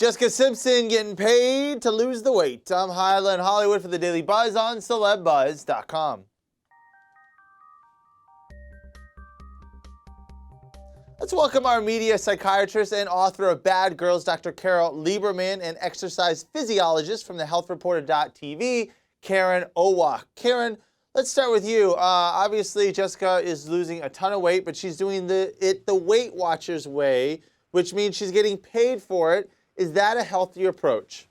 Jessica Simpson getting paid to lose the weight. I'm Hyla in Hollywood for the Daily Buzz on CelebBuzz.com. Let's welcome our media psychiatrist and author of Bad Girls, Dr. Carole Lieberman, and exercise physiologist from the healthreporter.tv, Karen Owak. Karen, let's start with you. Obviously, Jessica is losing a ton of weight, but she's doing it the Weight Watchers way, which means she's getting paid for it. Is that a healthier approach?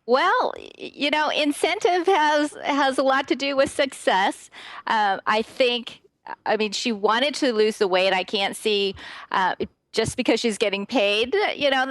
Well, you know, incentive has a lot to do with success. I mean, she wanted to lose the weight. I can't see just because she's getting paid, you know,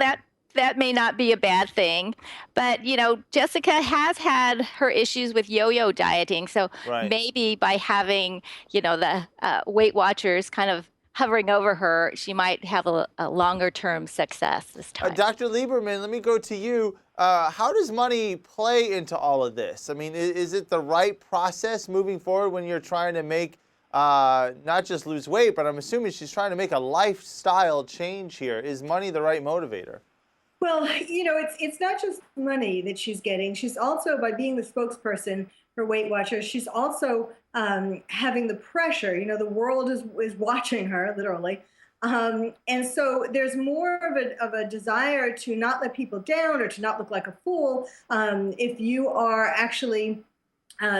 that may not be a bad thing. But, you know, Jessica has had her issues with yo-yo dieting. So maybe by having, you know, the Weight Watchers kind of hovering over her, she might have a longer-term success this time. Dr. Lieberman, let me go to you. How does money play into all of this? I mean, is it the right process moving forward when you're trying to make not just lose weight, but I'm assuming she's trying to make a lifestyle change here. Is money the right motivator? Well, you know, it's not just money that she's getting. She's also, by being the spokesperson for Weight Watchers, she's also having the pressure. You know, the world is watching her, literally. And so there's more of a desire to not let people down or to not look like a fool if you are actually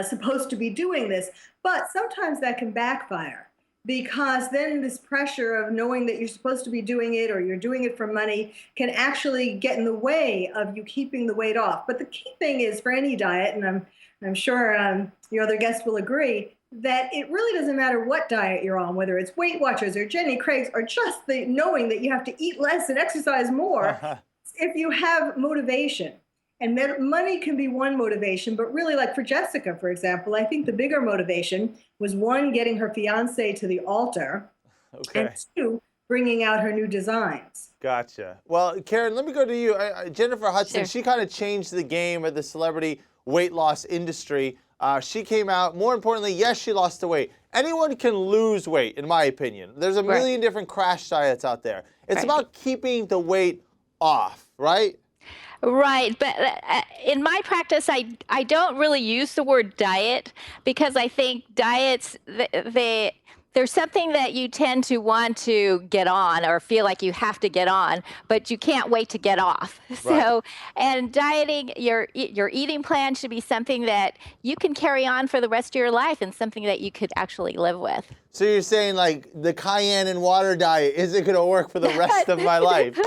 supposed to be doing this. But sometimes that can backfire, because then this pressure of knowing that you're supposed to be doing it or you're doing it for money can actually get in the way of you keeping the weight off. But the key thing is, for any diet, and I'm sure your other guests will agree, that it really doesn't matter what diet you're on, whether it's Weight Watchers or Jenny Craig's or just the knowing that you have to eat less and exercise more. If you have motivation. And money can be one motivation, but really, like for Jessica, for example, I think the bigger motivation was, one, getting her fiance to the altar, and two, bringing out her new designs. Gotcha. Well, Karen, let me go to you. Jennifer Hudson, she kind of changed the game of the celebrity weight loss industry. She came out, more importantly, yes, she lost the weight. Anyone can lose weight, in my opinion. There's a million different crash diets out there. It's about keeping the weight off, right? Right, but in my practice, I don't really use the word diet, because I think diets, there's something that you tend to want to get on or feel like you have to get on, but you can't wait to get off. So, and dieting, your eating plan should be something that you can carry on for the rest of your life and something that you could actually live with. So you're saying, like, the cayenne and water diet isn't going to work for the rest of my life?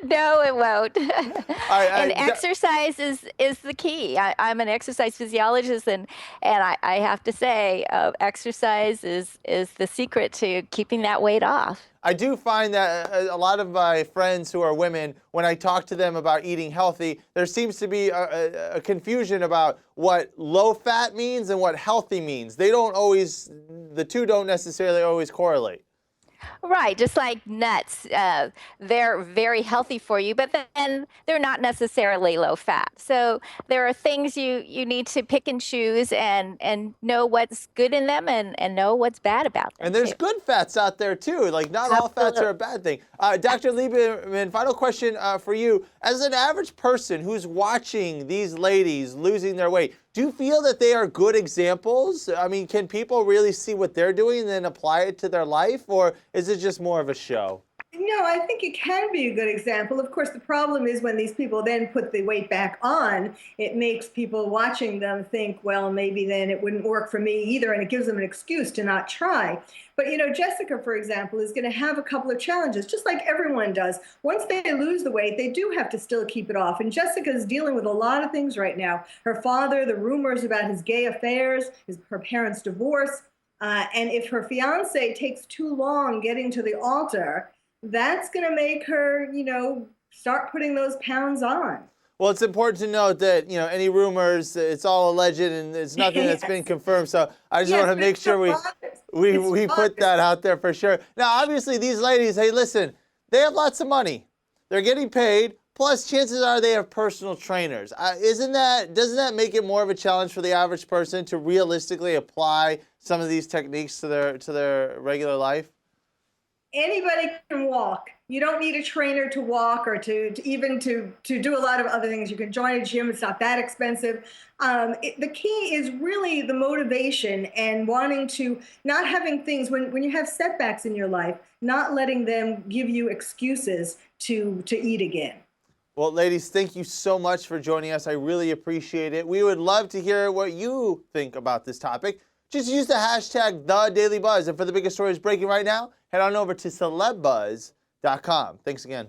No, it won't. And exercise is the key. I'm an exercise physiologist, and I have to say, exercise is the secret to keeping that weight off. I do find that a lot of my friends who are women, when I talk to them about eating healthy, there seems to be a confusion about what low fat means and what healthy means. The two don't necessarily always correlate. Right, just like nuts, they're very healthy for you, but then they're not necessarily low fat. So there are things you need to pick and choose and know what's good in them and know what's bad about them. And there's good fats out there too. Like, not all fats are a bad thing. Dr. Lieberman, final question for you. As an average person who's watching these ladies losing their weight, do you feel that they are good examples? I mean, can people really see what they're doing and then apply it to their life, or is it just more of a show? No, I think it can be a good example. Of course, the problem is when these people then put the weight back on, it makes people watching them think, well, maybe then it wouldn't work for me either, and it gives them an excuse to not try. But, you know, Jessica, for example, is going to have a couple of challenges, just like everyone does. Once they lose the weight, they do have to still keep it off. And Jessica is dealing with a lot of things right now. Her father, the rumors about his gay affairs, her parents' divorce. And if her fiance takes too long getting to the altar, that's going to make her, you know, start putting those pounds on. Well, it's important to note that, you know, any rumors, it's all alleged and it's nothing that's been confirmed. So I just want to make sure we put that out there for sure. Now, obviously, these ladies, hey, listen, they have lots of money. They're getting paid. Plus, chances are they have personal trainers. Doesn't that make it more of a challenge for the average person to realistically apply some of these techniques to their regular life? Anybody can walk. You don't need a trainer to walk or to even to do a lot of other things. You can join a gym. It's not that expensive. The key is really the motivation and wanting to, not having things, when you have setbacks in your life, not letting them give you excuses to eat again. Well, ladies, thank you so much for joining us. I really appreciate it. We would love to hear what you think about this topic. Just use the hashtag #TheDailyBuzz. And for the biggest stories breaking right now, head on over to celebbuzz.com. Thanks again.